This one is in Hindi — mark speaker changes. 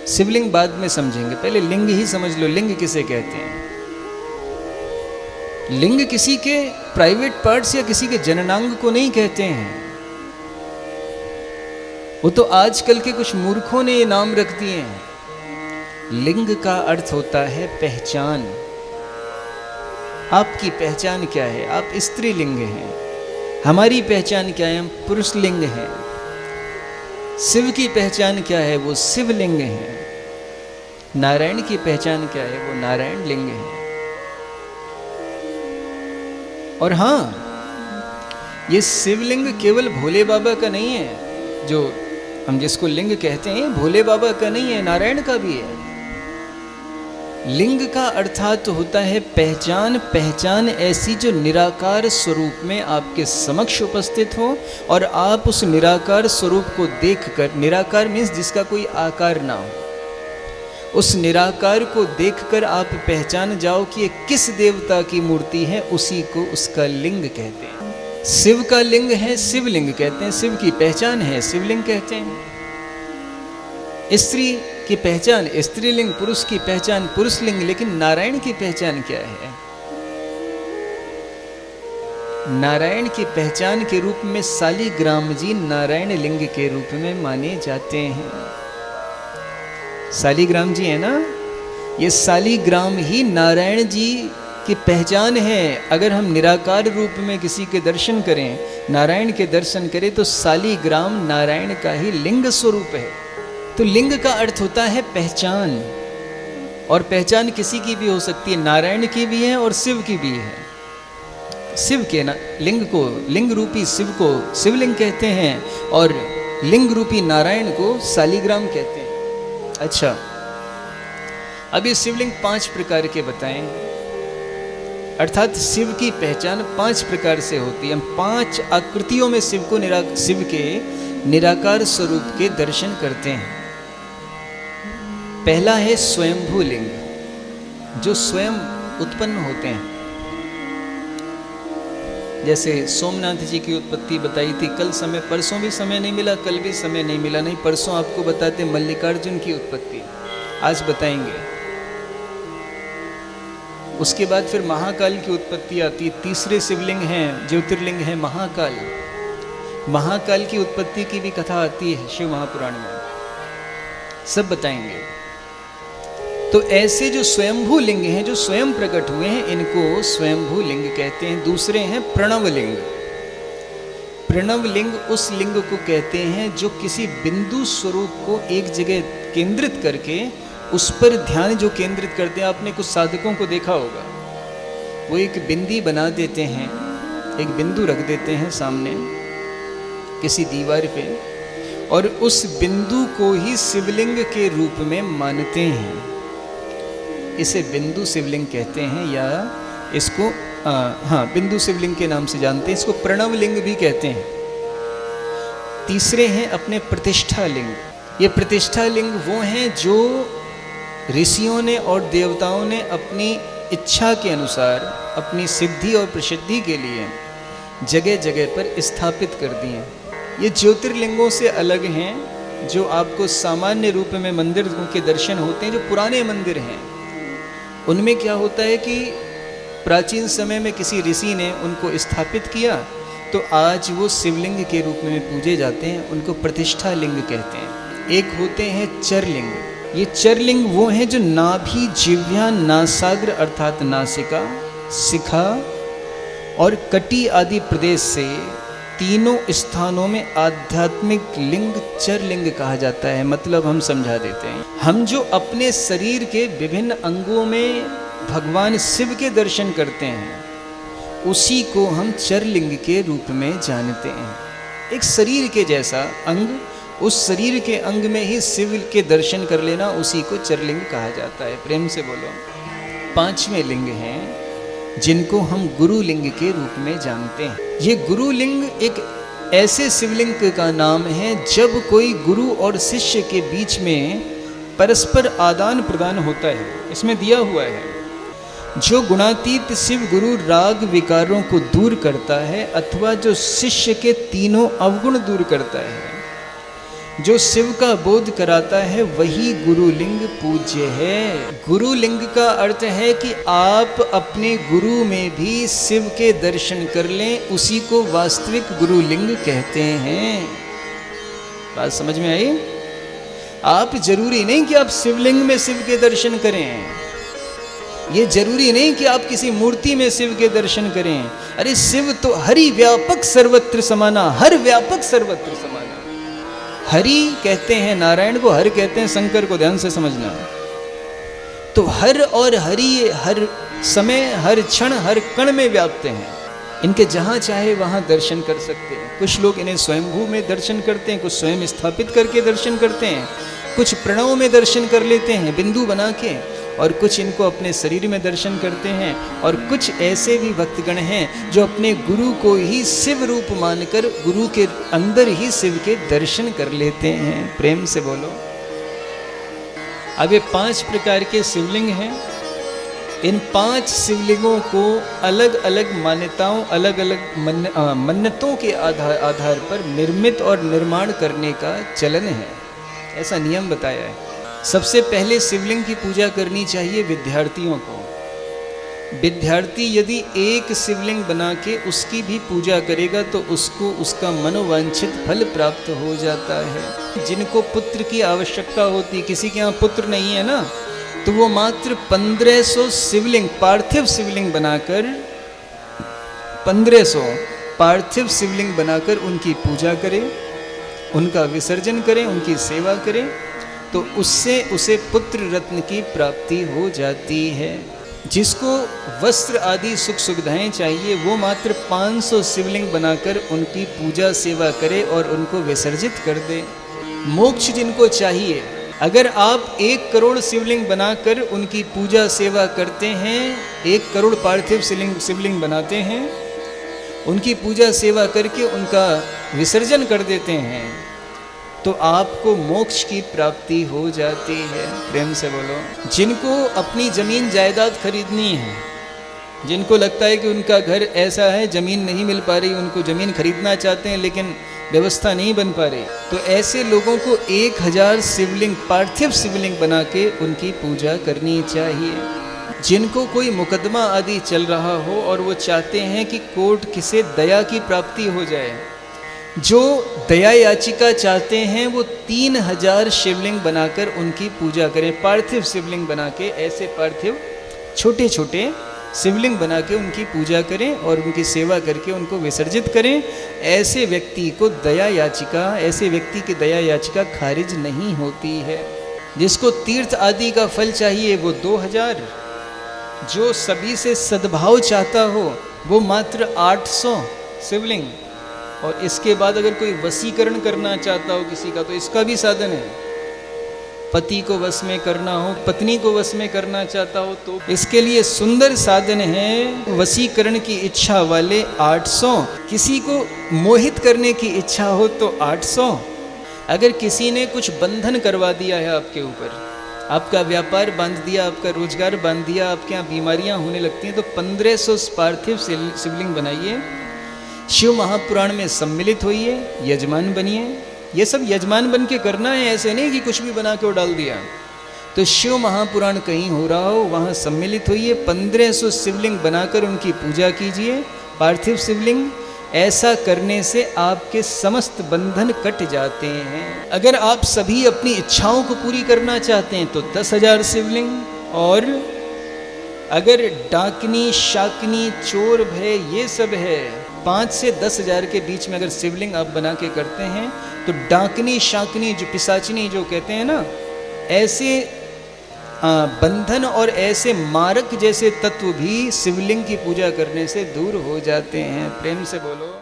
Speaker 1: शिवलिंग बाद में समझेंगे, पहले लिंग ही समझ लो। लिंग किसे कहते हैं? लिंग किसी के प्राइवेट पार्ट्स या किसी के जननांग को नहीं कहते हैं। वो तो आजकल के कुछ मूर्खों ने ये नाम रख दिए हैं। लिंग का अर्थ होता है पहचान। आपकी पहचान क्या है? आप स्त्रीलिंग हैं। हमारी पहचान क्या है? हम पुरुष लिंग हैं। शिव की पहचान क्या है? वो शिवलिंग है। नारायण की पहचान क्या है? वो नारायण लिंग है। और हाँ, ये शिवलिंग केवल भोले बाबा का नहीं है, जो हम जिसको लिंग कहते हैं भोले बाबा का नहीं है, नारायण का भी है। लिंग का अर्थात होता है पहचान। पहचान ऐसी जो निराकार स्वरूप में आपके समक्ष उपस्थित हो और आप उस निराकार स्वरूप को देखकर, निराकार मीन्स जिसका कोई आकार ना हो, उस निराकार को देखकर आप पहचान जाओ कि ये किस देवता की मूर्ति है, उसी को उसका लिंग कहते हैं। शिव का लिंग है शिवलिंग कहते हैं, शिव की पहचान है शिवलिंग कहते हैं। स्त्री की पहचान स्त्रीलिंग, पुरुष की पहचान पुरुषलिंग। लेकिन नारायण की पहचान क्या है? नारायण की पहचान के रूप में शालिग्राम जी नारायण लिंग के रूप में माने जाते हैं। शालिग्राम जी है ना, ये शालिग्राम ही नारायण जी की पहचान है। अगर हम निराकार रूप में किसी के दर्शन करें, नारायण के दर्शन करें, तो शालिग्राम नारायण का ही लिंग स्वरूप है। तो लिंग का अर्थ होता है पहचान, और पहचान किसी की भी हो सकती है, नारायण की भी है और शिव की भी है। शिव के लिंग को, लिंग रूपी शिव को शिवलिंग कहते हैं और लिंग रूपी नारायण को शालिग्राम कहते हैं। अच्छा, अब ये शिवलिंग 5 प्रकार के बताएं, अर्थात शिव की पहचान 5 प्रकार से होती है। हम 5 आकृतियों में शिव के निराकार स्वरूप के दर्शन करते हैं। पहला है स्वयंभू लिंग, जो स्वयं उत्पन्न होते हैं। जैसे सोमनाथ जी की उत्पत्ति बताई थी कल। समय परसों भी समय नहीं मिला, कल भी समय नहीं मिला, नहीं परसों आपको बताते मल्लिकार्जुन की उत्पत्ति, आज बताएंगे। उसके बाद फिर महाकाल की उत्पत्ति आती। तीसरे शिवलिंग हैं, ज्योतिर्लिंग है महाकाल। महाकाल की उत्पत्ति की भी कथा आती है शिव महापुराण में, सब बताएंगे। तो ऐसे जो स्वयंभू लिंग हैं, जो स्वयं प्रकट हुए हैं, इनको स्वयंभू लिंग कहते हैं। दूसरे हैं प्रणव लिंग। प्रणव लिंग उस लिंग को कहते हैं जो किसी बिंदु स्वरूप को एक जगह केंद्रित करके उस पर ध्यान जो केंद्रित करते हैं। आपने कुछ साधकों को देखा होगा, वो एक बिंदी बना देते हैं, एक बिंदु रख देते हैं सामने किसी दीवार पे, और उस बिंदु को ही शिवलिंग के रूप में मानते हैं। इसे बिंदु शिवलिंग कहते हैं, या इसको बिंदु शिवलिंग के नाम से जानते हैं। इसको प्रणव लिंग भी कहते हैं। तीसरे हैं अपने प्रतिष्ठा लिंग। ये प्रतिष्ठा लिंग वो हैं जो ऋषियों ने और देवताओं ने अपनी इच्छा के अनुसार अपनी सिद्धि और प्रसिद्धि के लिए जगह जगह पर स्थापित कर दिए। ये ज्योतिर्लिंगों से अलग हैं, जो आपको सामान्य रूप में मंदिर के दर्शन होते हैं। जो पुराने मंदिर हैं उनमें क्या होता है कि प्राचीन समय में किसी ऋषि ने उनको स्थापित किया, तो आज वो शिवलिंग के रूप में पूजे जाते हैं, उनको प्रतिष्ठा लिंग कहते हैं। एक होते हैं चरलिंग। ये चरलिंग वो हैं जो नाभि, जिह्वा, नासाग्र अर्थात नासिका, शिखा और कटी आदि प्रदेश से तीनों स्थानों में आध्यात्मिक लिंग चरलिंग कहा जाता है। मतलब हम समझा देते हैं, हम जो अपने शरीर के विभिन्न अंगों में भगवान शिव के दर्शन करते हैं, उसी को हम चरलिंग के रूप में जानते हैं। एक शरीर के जैसा अंग, उस शरीर के अंग में ही शिव के दर्शन कर लेना, उसी को चरलिंग कहा जाता है। प्रेम से बोलो। 5वें लिंग हैं जिनको हम गुरु लिंग के रूप में जानते हैं। ये गुरु लिंग एक ऐसे शिवलिंग का नाम है जब कोई गुरु और शिष्य के बीच में परस्पर आदान प्रदान होता है। इसमें दिया हुआ है, जो गुणातीत शिव गुरु राग विकारों को दूर करता है, अथवा जो शिष्य के तीनों अवगुण दूर करता है, जो शिव का बोध कराता है वही गुरुलिंग पूज्य है। गुरुलिंग का अर्थ है कि आप अपने गुरु में भी शिव के दर्शन कर लें, उसी को वास्तविक गुरुलिंग कहते हैं। बात समझ में आई? आप जरूरी नहीं कि आप शिवलिंग में शिव के दर्शन करें, ये जरूरी नहीं कि आप किसी मूर्ति में शिव के दर्शन करें। अरे शिव तो हरि व्यापक सर्वत्र समाना, हर व्यापक सर्वत्र समाना। हरि कहते हैं नारायण को, हर कहते हैं शंकर को, ध्यान से समझना। तो हर और हरि हर समय, हर क्षण, हर कण में व्याप्त हैं। इनके जहाँ चाहे वहाँ दर्शन कर सकते हैं। कुछ लोग इन्हें स्वयंभू में दर्शन करते हैं, कुछ स्वयं स्थापित करके दर्शन करते हैं, कुछ प्रणव में दर्शन कर लेते हैं बिंदु बना के, और कुछ इनको अपने शरीर में दर्शन करते हैं। और कुछ ऐसे भी भक्तगण हैं जो अपने गुरु को ही शिव रूप मानकर गुरु के अंदर ही शिव के दर्शन कर लेते हैं। प्रेम से बोलो। अब ये 5 प्रकार के शिवलिंग हैं। इन 5 शिवलिंगों को अलग अलग मान्यताओं, अलग अलग मन्नतों के आधार पर निर्मित और निर्माण करने का चलन है, ऐसा नियम बताया है। सबसे पहले शिवलिंग की पूजा करनी चाहिए विद्यार्थियों को। विद्यार्थी यदि एक शिवलिंग बना के उसकी भी पूजा करेगा तो उसको उसका मनोवांछित फल प्राप्त हो जाता है। जिनको पुत्र की आवश्यकता होती, किसी के यहाँ पुत्र नहीं है ना, तो वो मात्र 1500 शिवलिंग, पार्थिव शिवलिंग बनाकर, 1500 पार्थिव शिवलिंग बनाकर उनकी पूजा करें, उनका विसर्जन करें, उनकी सेवा करें, तो उससे उसे पुत्र रत्न की प्राप्ति हो जाती है। जिसको वस्त्र आदि सुख सुविधाएं चाहिए वो मात्र 500 शिवलिंग बनाकर उनकी पूजा सेवा करे और उनको विसर्जित कर दे। मोक्ष जिनको चाहिए, अगर आप 1 करोड़ शिवलिंग बनाकर उनकी पूजा सेवा करते हैं, 1 करोड़ पार्थिव शिवलिंग बनाते हैं, उनकी पूजा सेवा करके उनका विसर्जन कर देते हैं, तो आपको मोक्ष की प्राप्ति हो जाती है। प्रेम से बोलो। जिनको अपनी जमीन जायदाद खरीदनी है, जिनको लगता है कि उनका घर ऐसा है जमीन नहीं मिल पा रही, उनको जमीन खरीदना चाहते हैं लेकिन व्यवस्था नहीं बन पा रही, तो ऐसे लोगों को 1000 शिवलिंग, पार्थिव शिवलिंग बना के उनकी पूजा करनी चाहिए। जिनको कोई मुकदमा आदि चल रहा हो और वो चाहते हैं कि कोर्ट किसे दया की प्राप्ति हो जाए, जो दया याचिका चाहते हैं वो 3000 शिवलिंग बनाकर उनकी पूजा करें, पार्थिव शिवलिंग बना के, ऐसे पार्थिव छोटे छोटे शिवलिंग बना के उनकी पूजा करें और उनकी सेवा करके उनको विसर्जित करें। ऐसे व्यक्ति को दया याचिका, ऐसे व्यक्ति की दया याचिका खारिज नहीं होती है। जिसको तीर्थ आदि का फल चाहिए वो 2000, जो सभी से सद्भाव चाहता हो वो मात्र 800 शिवलिंग, और इसके बाद अगर कोई वशीकरण करना चाहता हो किसी का, तो इसका भी साधन है। पति को वश में करना हो, पत्नी को वश में करना चाहता हो, तो इसके लिए सुंदर साधन है। वशीकरण की इच्छा वाले 800, किसी को मोहित करने की इच्छा हो तो 800। अगर किसी ने कुछ बंधन करवा दिया है आपके ऊपर, आपका व्यापार बांध दिया, आपका रोजगार बांध दिया, आपके यहाँ बीमारियां होने लगती हैं, तो 1500 पार्थिव शिवलिंग बनाइए, शिव महापुराण में सम्मिलित होइए, यजमान बनिए। ये सब यजमान बन के करना है, ऐसे नहीं कि कुछ भी बना के डाल दिया। तो शिव महापुराण कहीं हो रहा हो वहाँ सम्मिलित होइए, 1500 शिवलिंग बनाकर उनकी पूजा कीजिए, पार्थिव शिवलिंग। ऐसा करने से आपके समस्त बंधन कट जाते हैं। अगर आप सभी अपनी इच्छाओं को पूरी करना चाहते हैं तो 10,000 शिवलिंग, और अगर डाकनी, शाकनी, चोर भय ये सब है, 5 से 10,000 के बीच में अगर शिवलिंग आप बना के करते हैं तो डाकनी, शाकनी, जो पिशाचिनी जो कहते हैं ना, ऐसे बंधन और ऐसे मारक जैसे तत्व भी शिवलिंग की पूजा करने से दूर हो जाते हैं। प्रेम से बोलो।